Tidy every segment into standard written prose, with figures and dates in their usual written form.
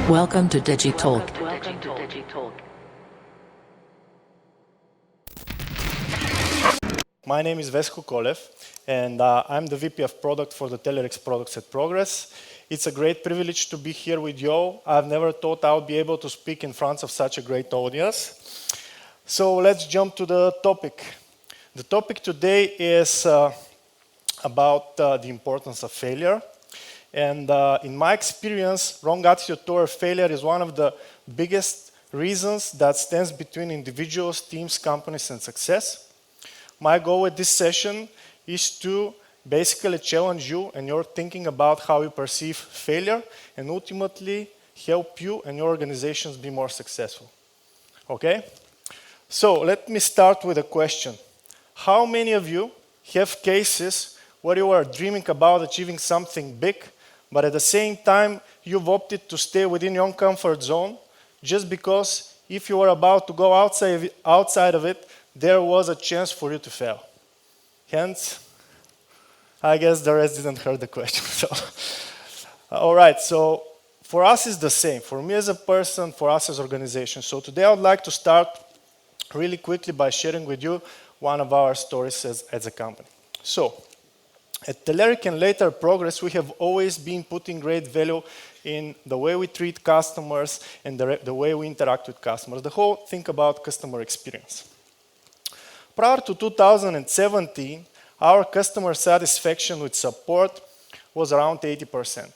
Welcome to DigitalK. My name is Vesko Kolev, and I'm the VP of Product for the Telerex products at Progress. It's a great privilege to be here with you. I've never thought I would be able to speak in front of such a great audience. So let's jump to the topic. The topic today is about the importance of failure. And in my experience, wrong attitude toward failure is one of the biggest reasons that stands between individuals, teams, companies, and success. My goal with this session is to basically challenge you and your thinking about how you perceive failure and ultimately help you and your organizations be more successful. Okay? So let me start with a question. How many of you have cases where you are dreaming about achieving something big, but at the same time, you've opted to stay within your own comfort zone just because if you were about to go outside of it, there was a chance for you to fail? Hence, I guess the rest didn't hear the question. So, all right, so for us it's the same. For me as a person, for us as an organization. So today I would like to start really quickly by sharing with you one of our stories as a company. So, at Telerex and later Progress, we have always been putting great value in the way we treat customers and the way we interact with customers, the whole thing about customer experience. Prior to 2017, our customer satisfaction with support was around 80%.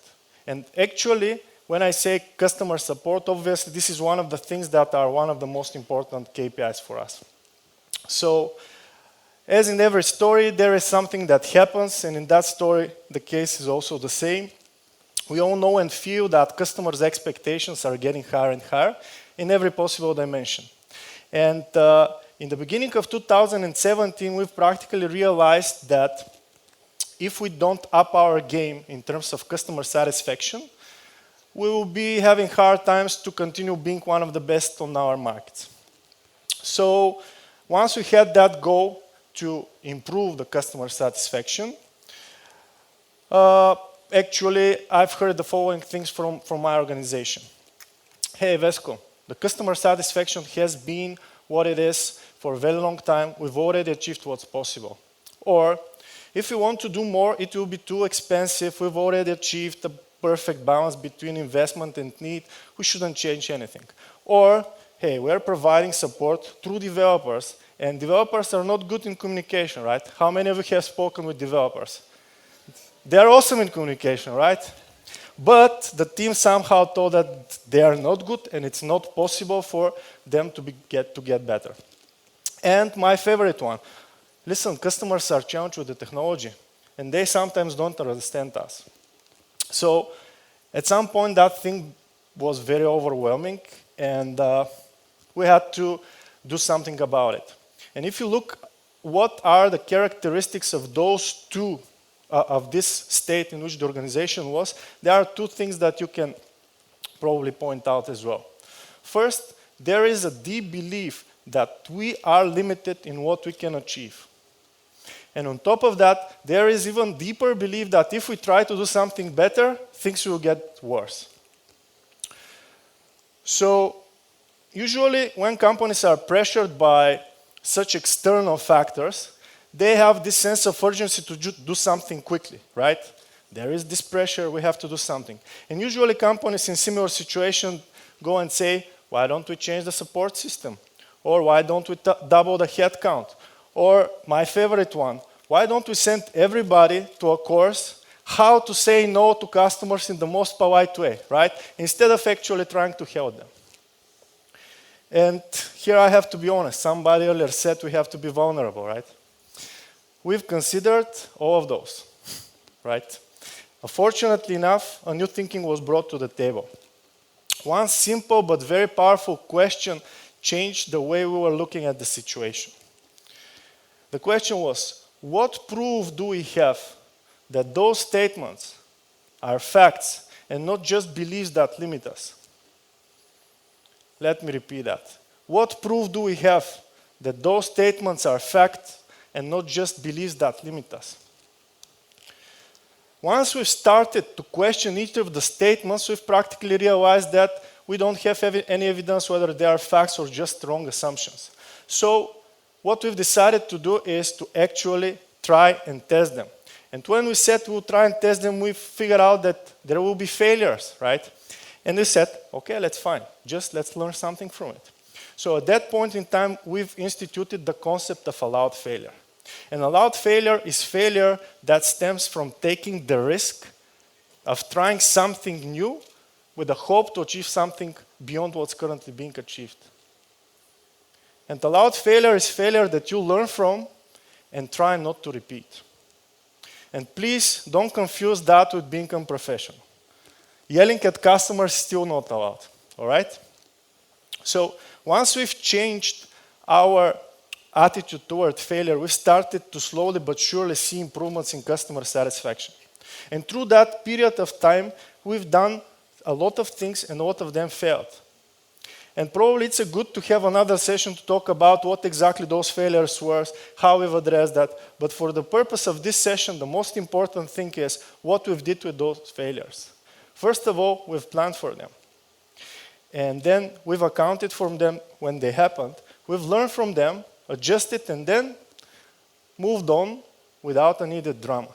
And actually, when I say customer support, obviously this is one of the things that are one of the most important KPIs for us. So, as in every story, there is something that happens, and in that story, the case is also the same. We all know and feel that customers' expectations are getting higher and higher in every possible dimension. And in the beginning of 2017, we've practically realized that if we don't up our game in terms of customer satisfaction, we will be having hard times to continue being one of the best on our markets. So once we had that goal to improve the customer satisfaction, actually, I've heard the following things from my organization. Hey, Vesko, the customer satisfaction has been what it is for a very long time. We've already achieved what's possible. Or, if we want to do more, it will be too expensive. We've already achieved the perfect balance between investment and need. We shouldn't change anything. Or, hey, we're providing support through developers, and developers are not good in communication, right? How many of you have spoken with developers? They are awesome in communication, right? But the team somehow thought that they are not good and it's not possible for them to get better. And my favorite one, listen, customers are challenged with the technology and they sometimes don't understand us. So at some point that thing was very overwhelming and we had to do something about it. And if you look what are the characteristics of those two, of this state in which the organization was, there are two things that you can probably point out as well. First, there is a deep belief that we are limited in what we can achieve. And on top of that, there is even deeper belief that if we try to do something better, things will get worse. So, usually when companies are pressured by such external factors, they have this sense of urgency to do something quickly, right? There is this pressure, we have to do something. And usually companies in similar situations go and say, why don't we change the support system? Or why don't we double the headcount? Or my favorite one, why don't we send everybody to a course how to say no to customers in the most polite way, right? Instead of actually trying to help them. And here I have to be honest, somebody earlier said we have to be vulnerable, right? We've considered all of those, right? Fortunately enough, a new thinking was brought to the table. One simple but very powerful question changed the way we were looking at the situation. The question was, what proof do we have that those statements are facts and not just beliefs that limit us? Let me repeat that. What proof do we have that those statements are facts and not just beliefs that limit us? Once we've started to question each of the statements, we've practically realized that we don't have any evidence whether they are facts or just wrong assumptions. So what we've decided to do is to actually try and test them. And when we said we'll try and test them, we figured out that there will be failures, right? And we said, okay, that's fine. Just let's learn something from it. So at that point in time, we've instituted the concept of allowed failure. And allowed failure is failure that stems from taking the risk of trying something new with the hope to achieve something beyond what's currently being achieved. And allowed failure is failure that you learn from and try not to repeat. And please don't confuse that with being unprofessional. Yelling at customers is still not allowed, all right? So once we've changed our attitude toward failure, we started to slowly but surely see improvements in customer satisfaction. And through that period of time, we've done a lot of things and a lot of them failed. And probably it's good to have another session to talk about what exactly those failures were, how we've addressed that. But for the purpose of this session, the most important thing is what we've did with those failures. First of all, we've planned for them. And then we've accounted for them when they happened. We've learned from them, adjusted, and then moved on without a needed drama.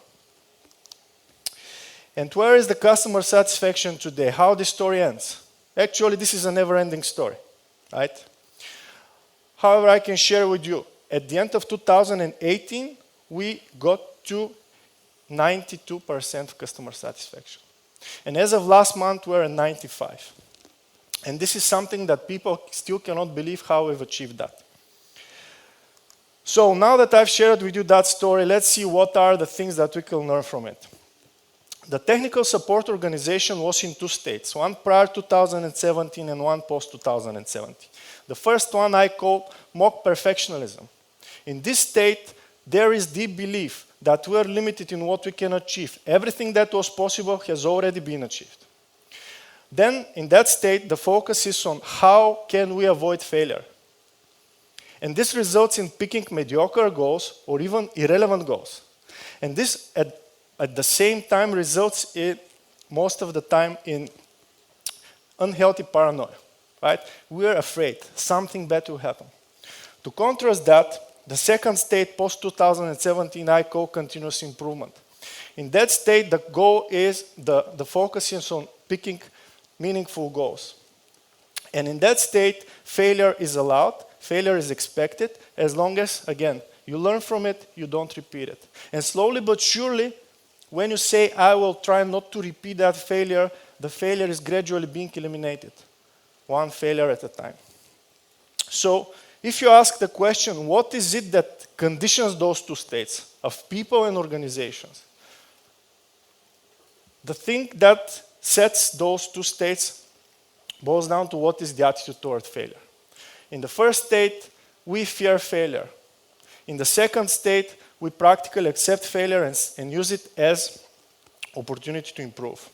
And where is the customer satisfaction today? How the story ends? Actually, this is a never-ending story, right? However, I can share with you, at the end of 2018, we got to 92% customer satisfaction. And as of last month, we're at 95%. And this is something that people still cannot believe how we've achieved that. So now that I've shared with you that story, let's see what are the things that we can learn from it. The technical support organization was in two states, one prior 2017 and one post 2017. The first one I call mock perfectionism. In this state, there is deep belief that we are limited in what we can achieve. Everything that was possible has already been achieved. Then, in that state, the focus is on how can we avoid failure. And this results in picking mediocre goals or even irrelevant goals. And this, at the same time, results in, most of the time, in unhealthy paranoia, right? We are afraid something bad will happen. To contrast that, the second state, post-2017, I call continuous improvement. In that state, the goal is, the focus is on picking meaningful goals. And in that state, failure is allowed, failure is expected, as long as, again, you learn from it, you don't repeat it. And slowly but surely, when you say, I will try not to repeat that failure, the failure is gradually being eliminated, one failure at a time. So, if you ask the question, what is it that conditions those two states of people and organizations? The thing that sets those two states boils down to what is the attitude toward failure. In the first state, we fear failure. In the second state, we practically accept failure and use it as opportunity to improve.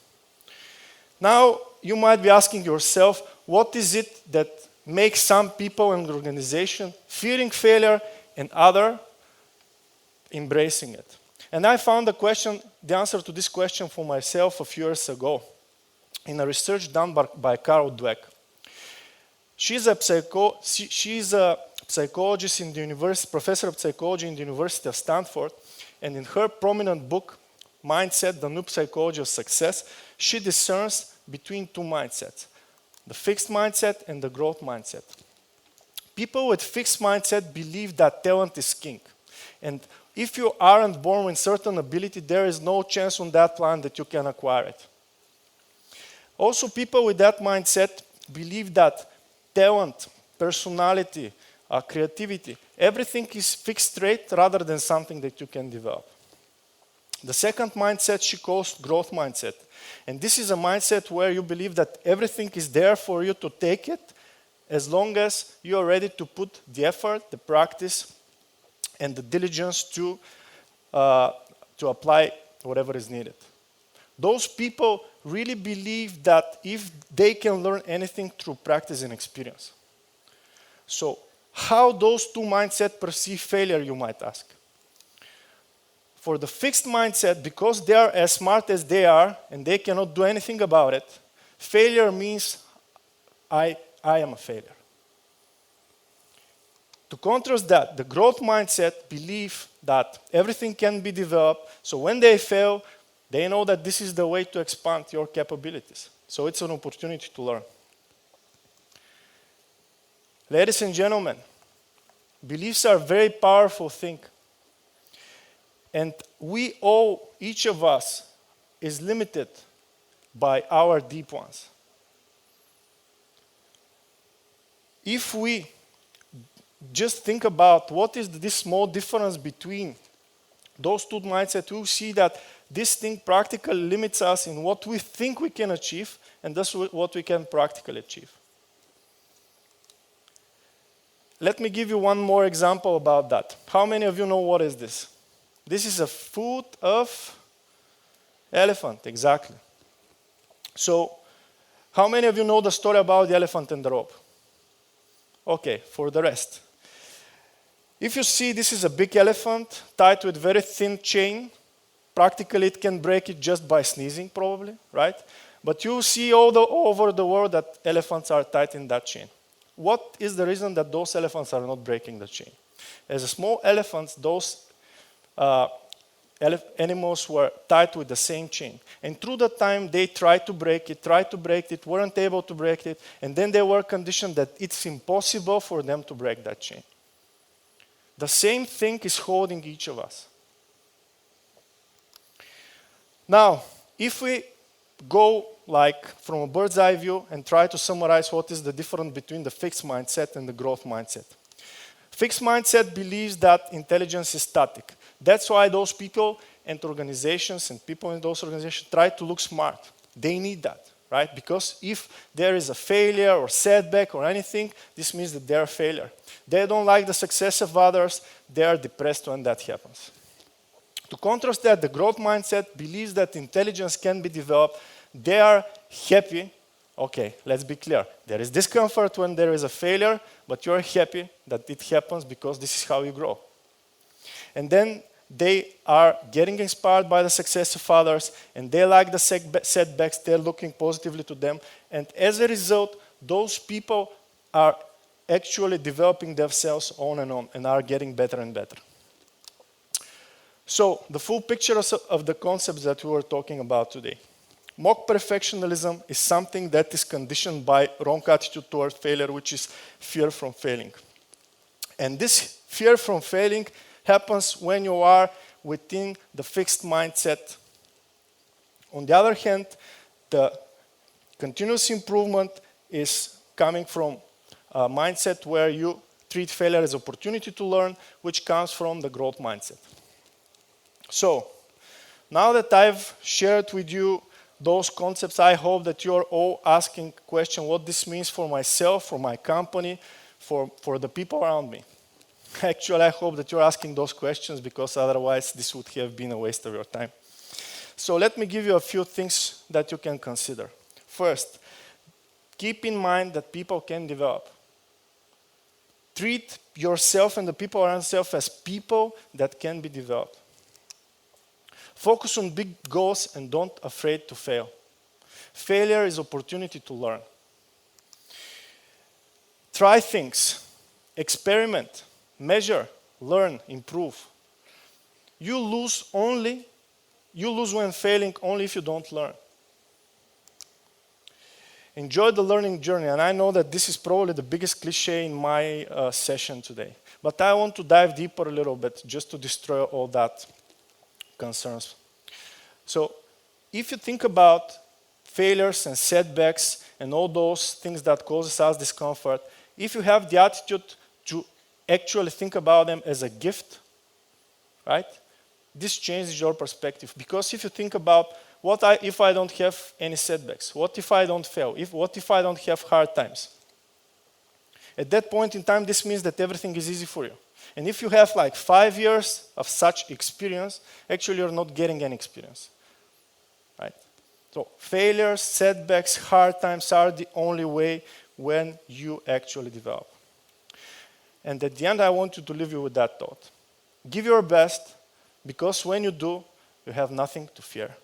Now, you might be asking yourself, what is it that makes some people and organizations fearing failure and others embracing it? And I found the answer to this question for myself a few years ago in a research done by Carol Dweck. She's a psychologist in the university, professor of psychology in the University of Stanford, and in her prominent book, Mindset, the New Psychology of Success, she discerns between two mindsets, the fixed mindset and the growth mindset. People with fixed mindset believe that talent is king. And if you aren't born with certain ability, there is no chance on that planet that you can acquire it. Also, people with that mindset believe that talent, personality, creativity, everything is fixed rate rather than something that you can develop. The second mindset she calls growth mindset. And this is a mindset where you believe that everything is there for you to take it as long as you are ready to put the effort, the practice, and the diligence to apply whatever is needed. Those people really believe that if they can learn anything through practice and experience. So, how those two mindsets perceive failure, you might ask. for the fixed mindset, because they are as smart as they are and they cannot do anything about it, failure means I am a failure. To contrast that, the growth mindset believe that everything can be developed, so when they fail, they know that this is the way to expand your capabilities. So it's an opportunity to learn. Ladies and gentlemen, beliefs are a very powerful thing. And we all, each of us, is limited by our deep ones. If we just think about what is this small difference between those two mindsets, we see that this thing practically limits us in what we think we can achieve, and that's what we can practically achieve. Let me give you one more example about that. How many of you know what is this? This is a foot of elephant, exactly. So, how many of you know the story about the elephant and the rope? Okay, for the rest. If you see, this is a big elephant tied with very thin chain. Practically, it can break it just by sneezing, probably, right? But you see all over the world that elephants are tied in that chain. What is the reason that those elephants are not breaking the chain? As a small elephants, those animals were tied with the same chain. And through the time, they tried to break it, weren't able to break it, and then they were conditioned that it's impossible for them to break that chain. The same thing is holding each of us. Now, if we go like from a bird's eye view and try to summarize what is the difference between the fixed mindset and the growth mindset. Fixed mindset believes that intelligence is static. That's why those people and organizations and people in those organizations try to look smart. They need that, right? Because if there is a failure or setback or anything, this means that they're a failure. They don't like the success of others. They are depressed when that happens. To contrast that, the growth mindset believes that intelligence can be developed. They are happy. Okay, let's be clear. There is discomfort when there is a failure, but you're happy that it happens because this is how you grow. And then they are getting inspired by the success of others, and they like the setbacks. They're looking positively to them. And as a result, those people are actually developing themselves on and are getting better and better. So, the full picture of the concepts that we were talking about today. Mock perfectionism is something that is conditioned by wrong attitude toward failure, which is fear from failing. And this fear from failing happens when you are within the fixed mindset. On the other hand, the continuous improvement is coming from a mindset where you treat failure as an opportunity to learn, which comes from the growth mindset. So, now that I've shared with you those concepts, I hope that you're all asking the question, what this means for myself, for my company, for the people around me. Actually, I hope that you're asking those questions because otherwise this would have been a waste of your time. So let me give you a few things that you can consider. First, keep in mind that people can develop. Treat yourself and the people around yourself as people that can be developed. Focus on big goals and don't afraid to fail. Failure is opportunity to learn. Try things, experiment, measure, learn, improve. You lose when failing only if you don't learn. Enjoy the learning journey, and I know that this is probably the biggest cliche in my session today. But I want to dive deeper a little bit just to destroy all that concerns. So, if you think about failures and setbacks and all those things that causes us discomfort, if you have the attitude to actually think about them as a gift, right? This changes your perspective. Because if you think about if I don't have any setbacks? What if I don't fail? What if I don't have hard times? At that point in time, this means that everything is easy for you. And if you have like 5 years of such experience, actually you're not getting any experience, right? So failures, setbacks, hard times are the only way when you actually develop. And at the end, I want you to leave you with that thought. Give your best, Because when you do, you have nothing to fear.